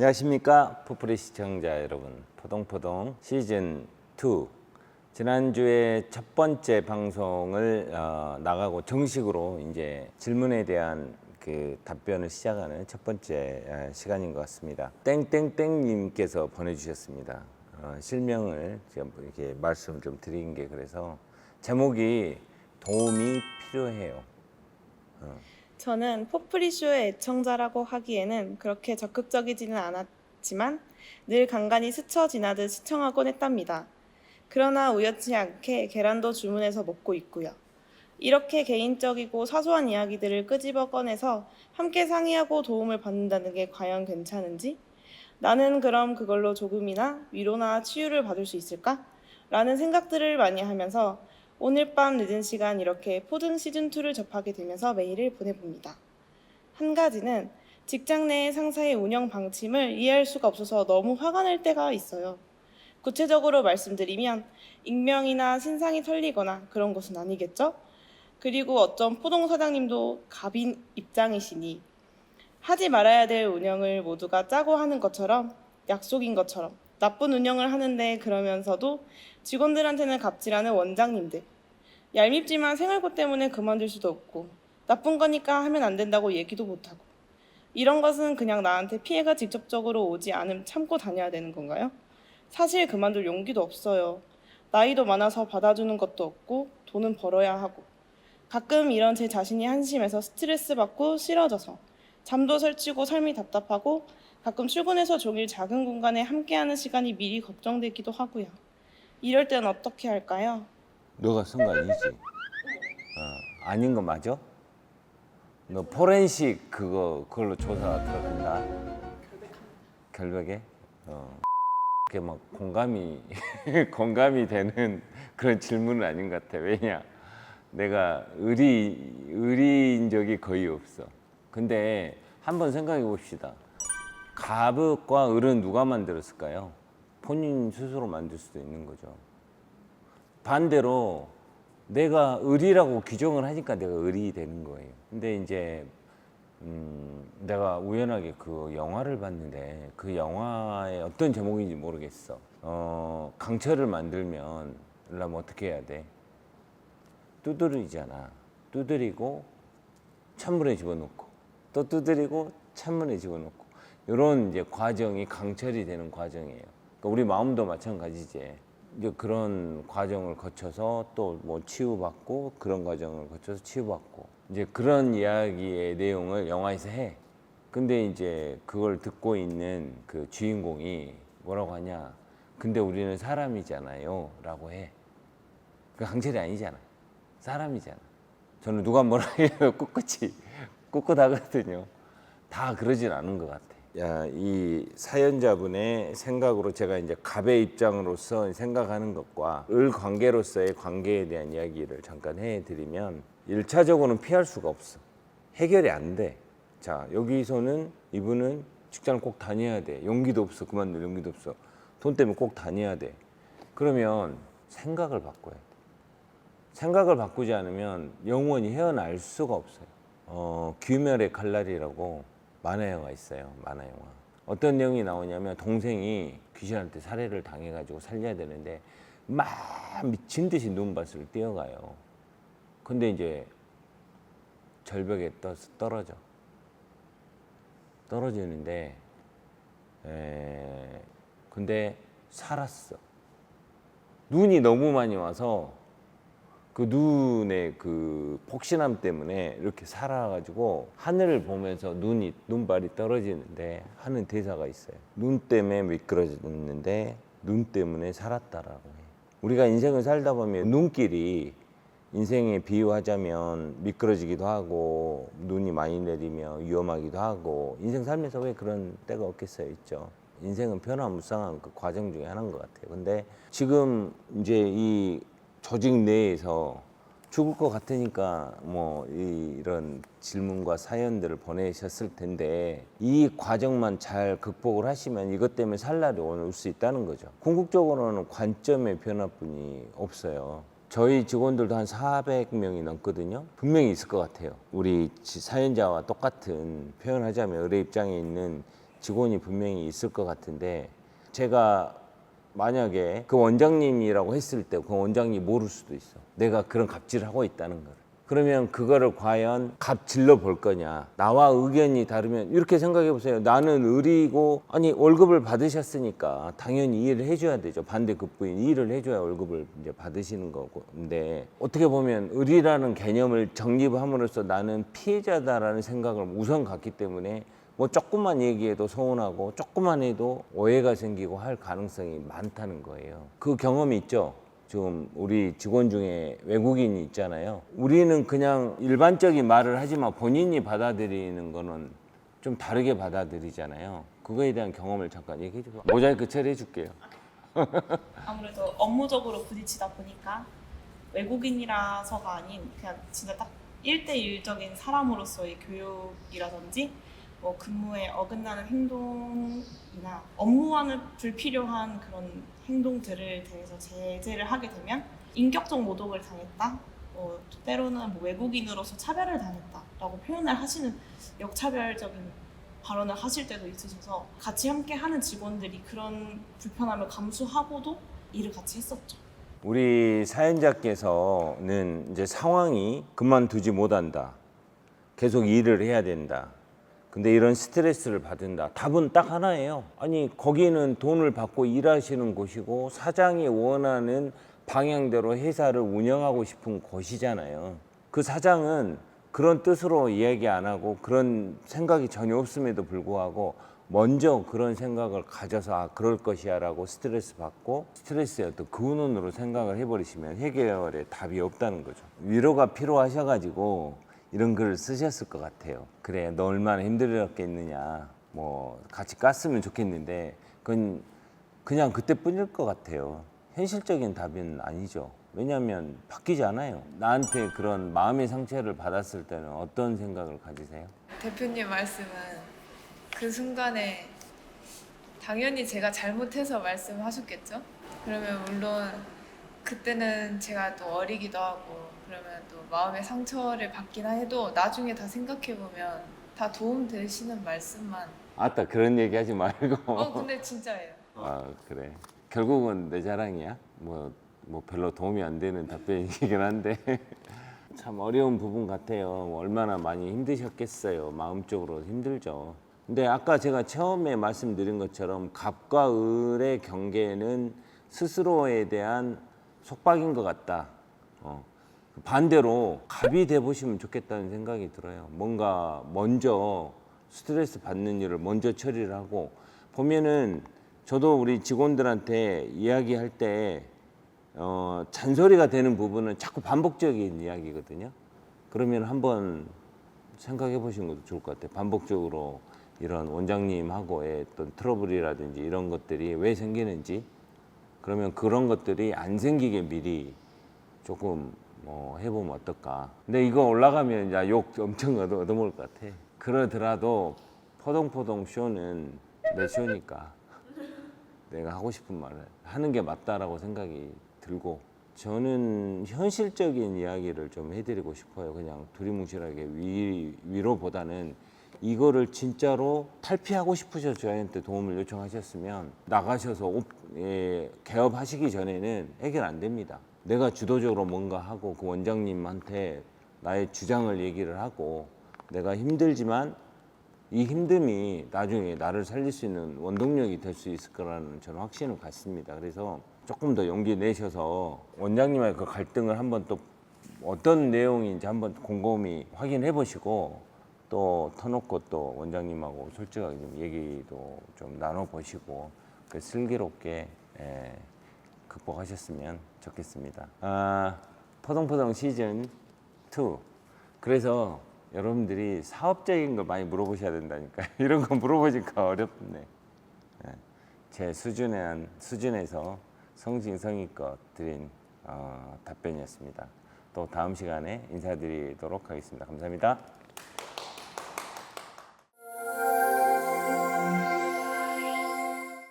안녕하십니까 포프리 시청자 여러분. 포동포동 시즌 2 지난주에 첫 번째 방송을 나가고 정식으로 이제 질문에 대한 그 답변을 시작하는 첫 번째 시간인 것 같습니다. 땡땡땡님께서 보내주셨습니다. 실명을 지금 이렇게 말씀을 좀 드린 게 그래서 제목이 도움이 필요해요. 저는 포프리쇼의 애청자라고 하기에는 그렇게 적극적이지는 않았지만 늘 간간히 스쳐 지나듯 시청하곤 했답니다. 그러나 우연치 않게 계란도 주문해서 먹고 있고요. 이렇게 개인적이고 사소한 이야기들을 끄집어 꺼내서 함께 상의하고 도움을 받는다는 게 과연 괜찮은지? 나는 그럼 그걸로 조금이나 위로나 치유를 받을 수 있을까? 라는 생각들을 많이 하면서 오늘 밤 늦은 시간 이렇게 포등 시즌2를 접하게 되면서 메일을 보내봅니다. 한 가지는 직장 내 상사의 운영 방침을 이해할 수가 없어서 너무 화가 날 때가 있어요. 구체적으로 말씀드리면 익명이나 신상이 털리거나 그런 것은 아니겠죠? 그리고 어떤 포동 사장님도 갑인 입장이시니 하지 말아야 될 운영을 모두가 짜고 하는 것처럼 약속인 것처럼 나쁜 운영을 하는데 그러면서도 직원들한테는 갑질하는 원장님들. 얄밉지만 생활고 때문에 그만둘 수도 없고 나쁜 거니까 하면 안 된다고 얘기도 못하고 이런 것은 그냥 나한테 피해가 직접적으로 오지 않음 참고 다녀야 되는 건가요? 사실 그만둘 용기도 없어요. 나이도 많아서 받아주는 것도 없고 돈은 벌어야 하고 가끔 이런 제 자신이 한심해서 스트레스 받고 싫어져서 잠도 설치고 삶이 답답하고 가끔 출근해서 종일 작은 공간에 함께하는 시간이 미리 걱정되기도 하고요. 이럴 땐 어떻게 할까요? 너가 쓴 거 아니지? 아닌 거 맞아? 너 포렌식 그걸로 조사 들어간다? 결백에? 그게 막 공감이 되는 그런 질문은 아닌 것 같아. 왜냐? 내가 의리인 적이 거의 없어. 근데 한번 생각해 봅시다. 갑과 을은 누가 만들었을까요? 본인 스스로 만들 수도 있는 거죠. 반대로 내가 을이라고 규정을 하니까 내가 을이 되는 거예요. 근데 이제 내가 우연하게 그 영화를 봤는데 그 영화의 어떤 제목인지 모르겠어. 강철을 만들면 그러면 어떻게 해야 돼? 두드리잖아. 두드리고 찬물에 집어넣고 또 두드리고 찬물에 집어넣고 이런 이제 과정이 강철이 되는 과정이에요. 그러니까 우리 마음도 마찬가지지. 이제 그런 과정을 거쳐서 또 뭐 치유받고 그런 과정을 거쳐서 치유받고 이제 그런 이야기의 내용을 영화에서 해. 근데 이제 그걸 듣고 있는 그 주인공이 뭐라고 하냐? 근데 우리는 사람이잖아요. 라고 해. 그 강철이 아니잖아. 사람이잖아. 저는 누가 뭐라 해요. 꿋꿋하거든요. 다 그러진 않은 것 같아. 야, 이 사연자분의 생각으로 제가 이제 갑의 입장으로서 생각하는 것과 을 관계로서의 관계에 대한 이야기를 잠깐 해드리면 1차적으로는 피할 수가 없어. 해결이 안 돼. 자, 여기서는 이분은 직장을 꼭 다녀야 돼. 용기도 없어. 그만둘 용기도 없어. 돈 때문에 꼭 다녀야 돼. 그러면 생각을 바꿔야 돼. 생각을 바꾸지 않으면 영원히 헤어날 수가 없어요. 귀멸의 칼날이라고 만화 영화 있어요. 만화 영화. 어떤 내용이 나오냐면 동생이 귀신한테 살해를 당해가지고 살려야 되는데 막 미친 듯이 눈밭을 뛰어가요. 근데 이제 절벽에 떨어져. 떨어지는데 근데 살았어. 눈이 너무 많이 와서 그 눈의 그 폭신함 때문에 이렇게 살아가지고 하늘을 보면서 눈발이 떨어지는데 하는 대사가 있어요. 눈 때문에 미끄러졌는데 눈 때문에 살았다라고 해. 우리가 인생을 살다 보면 눈길이 인생에 비유하자면 미끄러지기도 하고 눈이 많이 내리며 위험하기도 하고 인생 살면서 왜 그런 때가 없겠어요? 있죠. 인생은 변화무쌍한 그 과정 중에 하나인 것 같아요. 근데 지금 이제 이 조직 내에서 죽을 것 같으니까 뭐 이런 질문과 사연들을 보내셨을 텐데 이 과정만 잘 극복을 하시면 이것 때문에 살 날이 올 수 있다는 거죠. 궁극적으로는 관점의 변화뿐이 없어요. 저희 직원들도 한 400명이 넘거든요. 분명히 있을 것 같아요. 우리 사연자와 똑같은, 표현하자면 을의 입장에 있는 직원이 분명히 있을 것 같은데 제가 만약에 그 원장님이라고 했을 때 그 원장님이 모를 수도 있어. 내가 그런 갑질을 하고 있다는 걸. 그러면 그거를 과연 갑질러 볼 거냐. 나와 의견이 다르면 이렇게 생각해 보세요. 나는 의리고 아니 월급을 받으셨으니까 당연히 이해를 해줘야 되죠. 반대 급부인 일을 해줘야 월급을 이제 받으시는 거고. 근데 어떻게 보면 의리라는 개념을 정립함으로써 나는 피해자다라는 생각을 우선 갖기 때문에 뭐 조금만 얘기해도 서운하고 조금만 해도 오해가 생기고 할 가능성이 많다는 거예요. 그 경험이 있죠. 지금 우리 직원 중에 외국인이 있잖아요. 우리는 그냥 일반적인 말을 하지만 본인이 받아들이는 거는 좀 다르게 받아들이잖아요. 그거에 대한 경험을 잠깐 얘기해 주세요. 모자이크 처리해 줄게요. 아무래도 업무적으로 부딪히다 보니까 외국인이라서가 아닌 그냥 진짜 딱 1대1적인 사람으로서의 교육이라든지 뭐 근무에 어긋나는 행동이나 업무와는 불필요한 그런 행동들을 대해서 제재를 하게 되면 인격적 모독을 당했다, 때로는 뭐 외국인으로서 차별을 당했다라고 표현을 하시는 역차별적인 발언을 하실 때도 있으셔서 같이 함께 하는 직원들이 그런 불편함을 감수하고도 일을 같이 했었죠. 우리 사연자께서는 이제 상황이 그만두지 못한다. 계속 일을 해야 된다. 근데 이런 스트레스를 받는다. 답은 딱 하나예요. 아니 거기는 돈을 받고 일하시는 곳이고 사장이 원하는 방향대로 회사를 운영하고 싶은 곳이잖아요. 그 사장은 그런 뜻으로 이야기 안 하고 그런 생각이 전혀 없음에도 불구하고 먼저 그런 생각을 가져서 아 그럴 것이야 라고 스트레스 받고 스트레스의 어떤 근원으로 생각을 해버리시면 해결의 답이 없다는 거죠. 위로가 필요하셔가지고 이런 글을 쓰셨을 것 같아요. 그래, 너 얼마나 힘들었겠느냐. 뭐 같이 깠으면 좋겠는데 그건 그냥 그때뿐일 것 같아요. 현실적인 답은 아니죠. 왜냐하면 바뀌지 않아요. 나한테 그런 마음의 상처를 받았을 때는 어떤 생각을 가지세요? 대표님 말씀은 그 순간에 당연히 제가 잘못해서 말씀하셨겠죠? 그러면 물론 그때는 제가 또 어리기도 하고 그러면 또 마음의 상처를 받긴 해도 나중에 다 생각해보면 다 도움 되시는 말씀만. 아따 그런 얘기 하지 말고. 근데 진짜예요. 아 그래. 결국은 내 자랑이야. 뭐 별로 도움이 안 되는 답변이긴 한데 참 어려운 부분 같아요. 얼마나 많이 힘드셨겠어요. 마음적으로 힘들죠. 근데 아까 제가 처음에 말씀드린 것처럼 갑과 을의 경계는 스스로에 대한 속박인 것 같다. 반대로 갑이 돼 보시면 좋겠다는 생각이 들어요. 뭔가 먼저 스트레스 받는 일을 먼저 처리를 하고 보면은 저도 우리 직원들한테 이야기할 때 잔소리가 되는 부분은 자꾸 반복적인 이야기거든요. 그러면 한번 생각해 보시는 것도 좋을 것 같아요. 반복적으로 이런 원장님하고의 어떤 트러블이라든지 이런 것들이 왜 생기는지, 그러면 그런 것들이 안 생기게 미리 조금 해보면 어떨까. 근데 이거 올라가면 야, 욕 엄청 얻어먹을 것 같아. 그러더라도 포동포동 쇼는 내 쇼니까 내가 하고 싶은 말을 하는 게 맞다라고 생각이 들고, 저는 현실적인 이야기를 좀 해드리고 싶어요. 그냥 두리뭉실하게 위로보다는 이거를 진짜로 탈피하고 싶으셔서 저희한테 도움을 요청하셨으면 나가셔서 개업하시기 전에는 해결 안 됩니다. 내가 주도적으로 뭔가 하고 그 원장님한테 나의 주장을 얘기를 하고 내가 힘들지만 이 힘듦이 나중에 나를 살릴 수 있는 원동력이 될 수 있을 거라는 저는 확신을 갖습니다. 그래서 조금 더 용기 내셔서 원장님과의 그 갈등을 한번 또 어떤 내용인지 한번 곰곰이 확인해 보시고 또 터놓고 또 원장님하고 솔직하게 좀 얘기도 좀 나눠보시고 슬기롭게 극복하셨으면 좋겠습니다. 포동포동 시즌 2. 그래서 여러분들이 사업적인 걸 많이 물어보셔야 된다니까요. 이런 거 물어보니까 어렵네. 제 수준에서 성심성의껏 드린 답변이었습니다. 또 다음 시간에 인사드리도록 하겠습니다. 감사합니다.